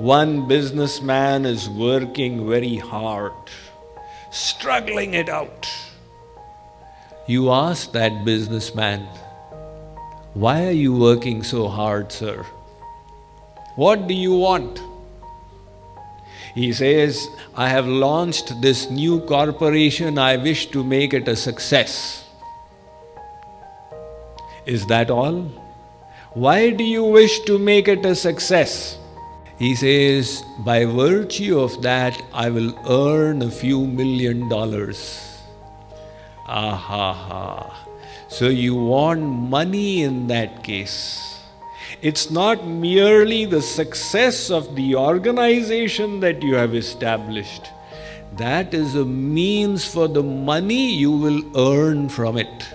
One businessman is working very hard, struggling it out. You ask that businessman, "Why are you working so hard, sir? What do you want?" He says, "I have launched this new corporation. I wish to make it a success." Is that all? Why do you wish to make it a success? He says, "By virtue of that, I will earn a few $1,000,000. Aha! So you want money in that case. It's not merely the success of the organization that you have established. That is a means for the money you will earn from it.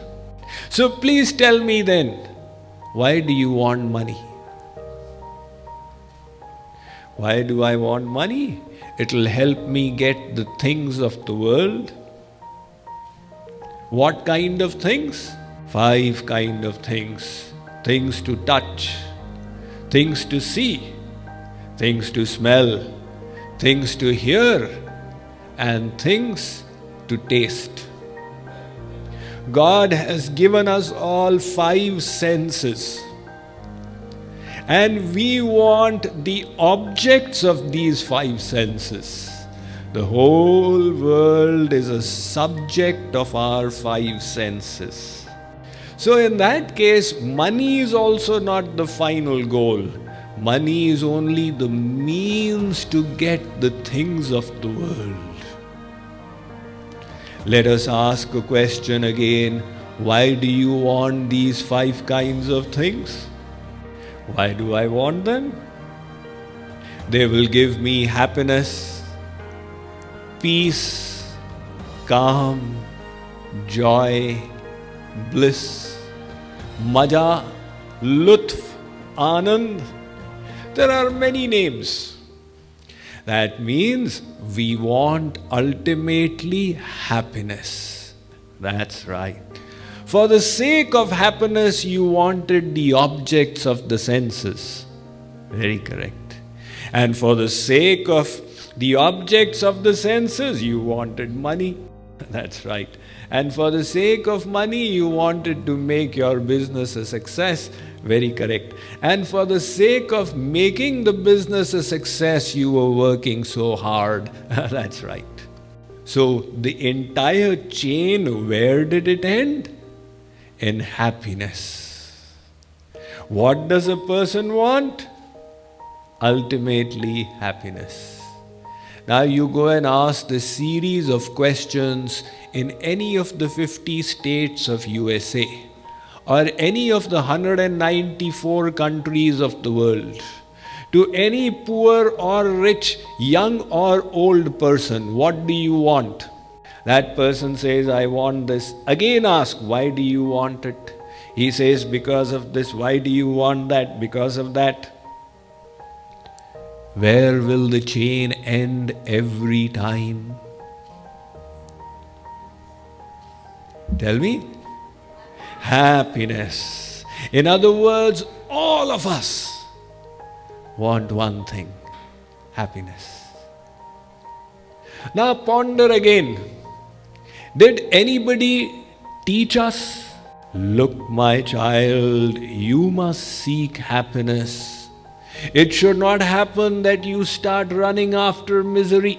So please tell me then, why do you want money?" Why do I want money? It'll help me get the things of the world. What kind of things? 5 kind of things. Things to touch, things to see, things to smell, things to hear, and things to taste. God has given us all 5 senses. And we want the objects of these 5 senses. The whole world is a subject of our 5 senses. So in that case, money is also not the final goal. Money is only the means to get the things of the world. Let us ask a question again. Why do you want these 5 kinds of things? Why do I want them? They will give me happiness, peace, calm, joy, bliss, maja, lutf, anand. There are many names. That means we want ultimately happiness. That's right. For the sake of happiness, you wanted the objects of the senses. Very correct. And for the sake of the objects of the senses, you wanted money. That's right. And for the sake of money, you wanted to make your business a success. Very correct. And for the sake of making the business a success, you were working so hard. That's right. So the entire chain, where did it end? In happiness. What does a person want? Ultimately, happiness. Now you go and ask the series of questions in any of the 50 states of USA or any of the 194 countries of the world, to any poor or rich, young or old person, what do you want? That person says, "I want this." Again ask, "Why do you want it?" He says, "Because of this." "Why do you want that?" "Because of that." Where will the chain end every time? Tell me. Happiness. In other words, all of us want one thing: happiness. Now ponder again. Did anybody teach us? Look, my child, you must seek happiness. It should not happen that you start running after misery.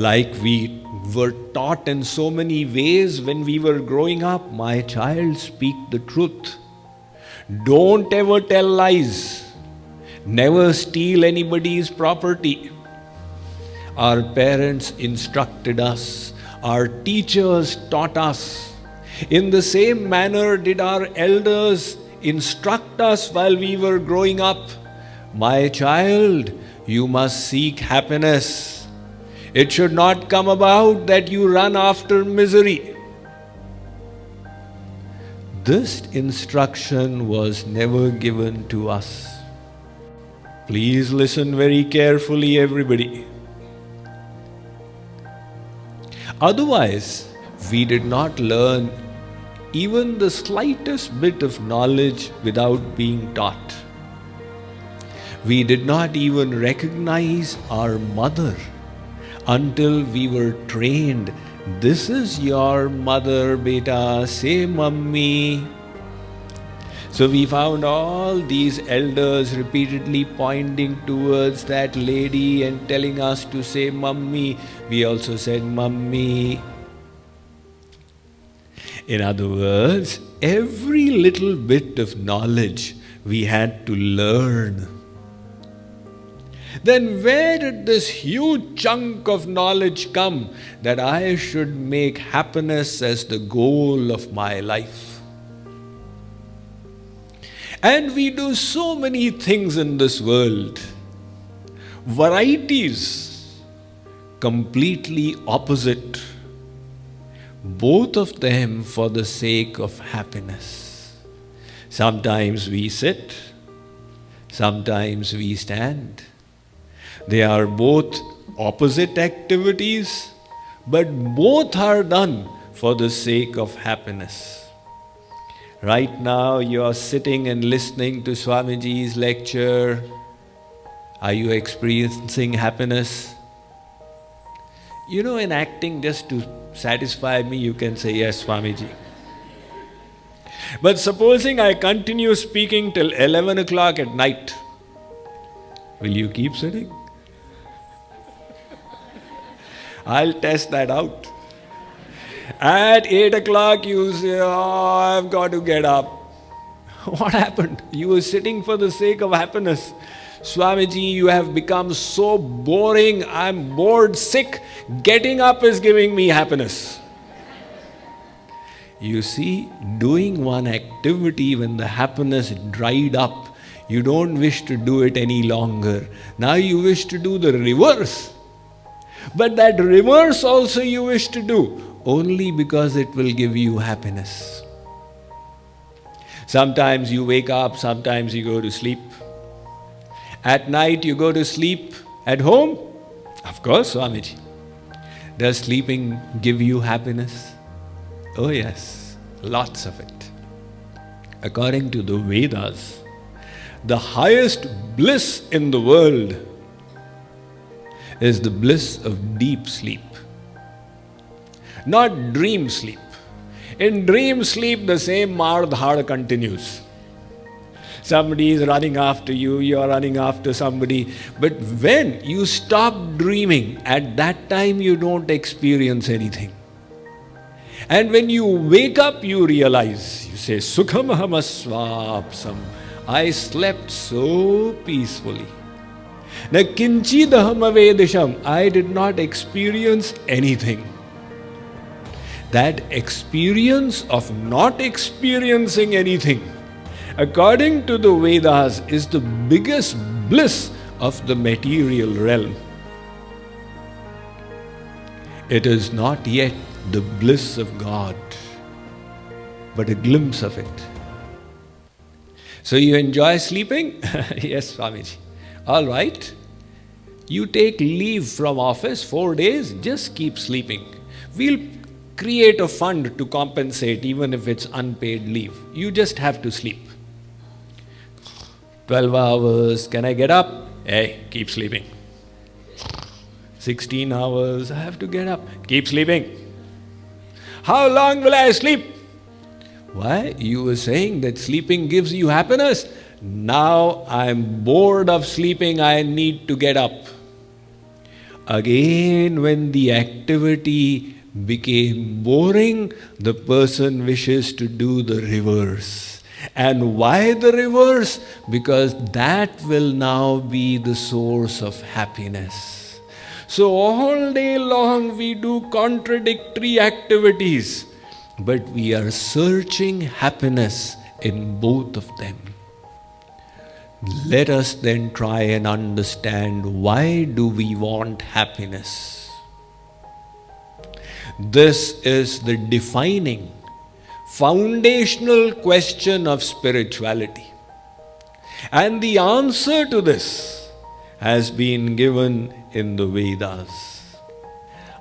Like we were taught in so many ways when we were growing up, "My child, speak the truth. Don't ever tell lies. Never steal anybody's property." Our parents instructed us. Our teachers taught us. In the same manner did our elders instruct us while we were growing up. "My child, you must seek happiness. It should not come about that you run after misery." This instruction was never given to us. Please listen very carefully, everybody. Otherwise, we did not learn even the slightest bit of knowledge without being taught. We did not even recognize our mother until we were trained. This is your mother, beta, say mummy. So we found all these elders repeatedly pointing towards that lady and telling us to say mummy. We also said mummy. In other words, every little bit of knowledge we had to learn. Then where did this huge chunk of knowledge come that I should make happiness as the goal of my life? And we do so many things in this world, varieties, completely opposite, both of them for the sake of happiness. Sometimes we sit, sometimes we stand. They are both opposite activities, but both are done for the sake of happiness. Right now you are sitting and listening to Swamiji's lecture. Are you experiencing happiness? You know, in acting, just to satisfy me, you can say, yes, Swamiji. But supposing I continue speaking till 11 o'clock at night, will you keep sitting? I'll test that out. At 8 o'clock you say, oh, I've got to get up. What happened? You were sitting for the sake of happiness. Swamiji, you have become so boring, I'm bored, sick. Getting up is giving me happiness. You see, doing one activity when the happiness dried up, you don't wish to do it any longer. Now you wish to do the reverse. But that reverse also you wish to do, only because it will give you happiness. Sometimes you wake up, sometimes you go to sleep. At night you go to sleep at home? Of course, Swamiji. Does sleeping give you happiness? Oh yes, lots of it. According to the Vedas, the highest bliss in the world is the bliss of deep sleep, not dream sleep. In dream sleep, the same mar-dhar continues. Somebody is running after you, you are running after somebody. But when you stop dreaming, at that time you don't experience anything. And when you wake up, you realize, you say, Sukham hamasvapsam. I slept so peacefully. Na kinchidaham avedisham. I did not experience anything. That experience of not experiencing anything, according to the Vedas, is the biggest bliss of the material realm. It is not yet the bliss of God, but a glimpse of it. So you enjoy sleeping? Yes, Swamiji. All right. You take leave from office 4 days, just keep sleeping. We'll create a fund to compensate even if it's unpaid leave. You just have to sleep. 12 hours, can I get up? Hey, keep sleeping. 16 hours, I have to get up. Keep sleeping. How long will I sleep? Why? You were saying that sleeping gives you happiness. Now I'm bored of sleeping, I need to get up. Again, when the activity became boring, the person wishes to do the reverse. And why the reverse? Because that will now be the source of happiness. So all day long we do contradictory activities, but we are searching happiness in both of them. Let us then try and understand, why do we want happiness? This is the defining, foundational question of spirituality. And the answer to this has been given in the Vedas.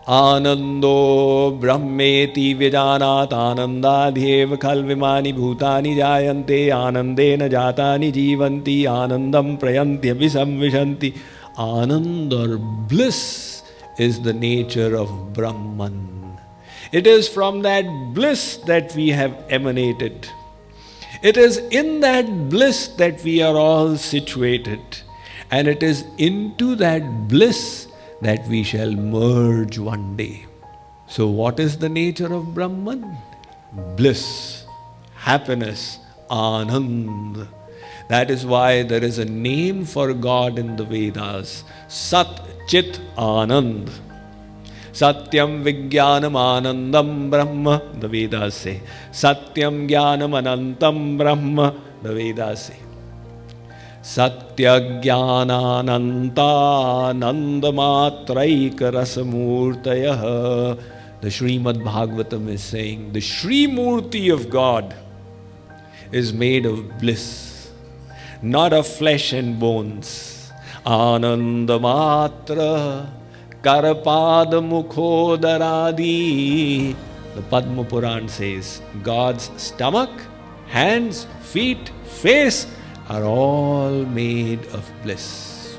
Anando brahmeti vijanat anandadhyev khalvimani bhutani jayante anandena jatani jivanti anandam prayanti abhisamvishanti. Anand or bliss is the nature of Brahman. It is from that bliss that we have emanated. It is in that bliss that we are all situated. And it is into that bliss that we shall merge one day. So what is the nature of Brahman? Bliss, happiness, Anand. That is why there is a name for God in the Vedas, Sat Chit Anand. Satyam Vijnanam Anandam Brahma, the Vedas say. Satyam Jnanam Anantam Brahma, the Vedas say. Satya Jnanananta Nandamatraika Rasamurtayah. The Srimad Bhagavatam is saying the Shri Murti of God is made of bliss, not of flesh and bones. Anandamatra Karpada Mukhodaradi. The Padma Puran says God's stomach, hands, feet, face are all made of bliss.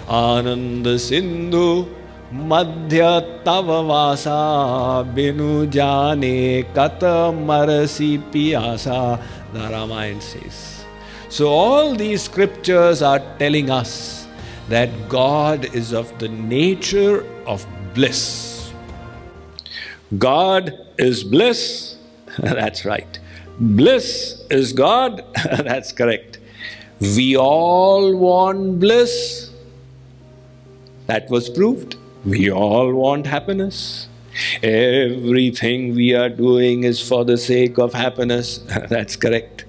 Ananda Sindhu Madhya Tavavasa Binu Jane Kata Marasi Piyasa, the Ramayana says. So all these scriptures are telling us that God is of the nature of bliss. God is bliss. That's right. Bliss is God. That's correct. We all want bliss. That was proved. We all want happiness. Everything we are doing is for the sake of happiness. That's correct.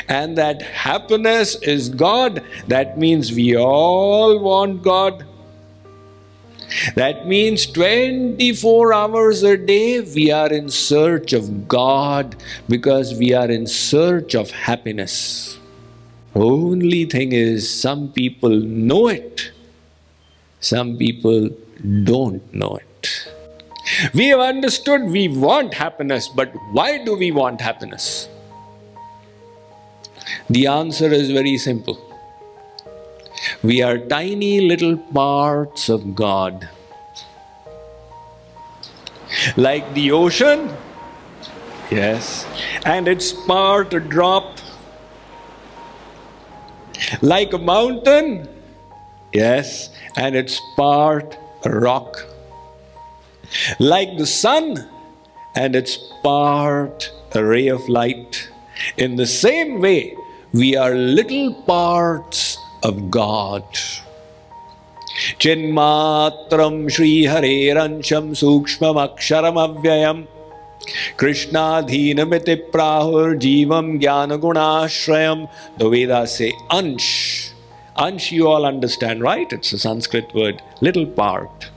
And that happiness is God. That means we all want God. That means 24 hours a day we are in search of God because we are in search of happiness. Only thing is, some people know it. Some people don't know it. We have understood we want happiness, but why do we want happiness? The answer is very simple. We are tiny little parts of God. Like the ocean, yes, and its part a drop. Like a mountain, yes, and its part a rock. Like the sun and its part a ray of light. In the same way, we are little parts of God. Chinmatram Shri Hareransham Sukshmam Aksharam Avyayam Krishnadhinamiti Prahur Jivam Jnana Gunashrayam. The Vedas say Ansh. Ansh you all understand, right? It's a Sanskrit word. Little part.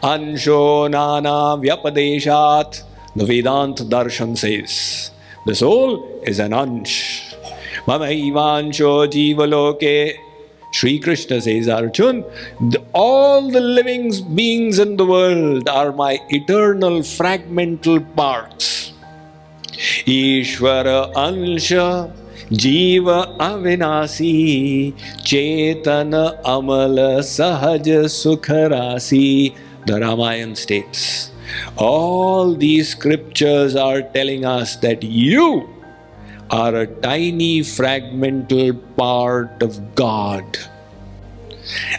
Ansho Nana Vyapadeshat. The Vedanta Darshan says the soul is an Ansh. Mamaivansho Jivaloke. Sri Krishna says, Arjun, all the living beings in the world are my eternal fragmental parts. Ishvara Ansha Jiva Avinasi Chetana Amala Sahaja Sukharasi. The Ramayana states. All these scriptures are telling us that you are a tiny fragmental part of God.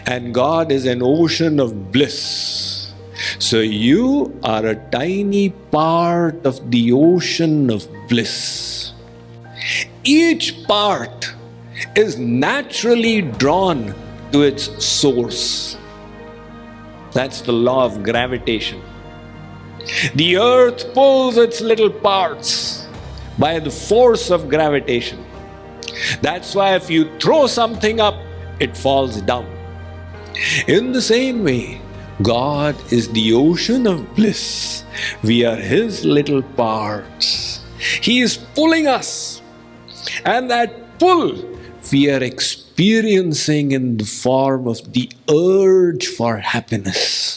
And God is an ocean of bliss. So you are a tiny part of the ocean of bliss. Each part is naturally drawn to its source. That's the law of gravitation. The earth pulls its little parts by the force of gravitation. That's why if you throw something up, it falls down. In the same way, God is the ocean of bliss. We are His little parts. He is pulling us. And that pull we are experiencing in the form of the urge for happiness.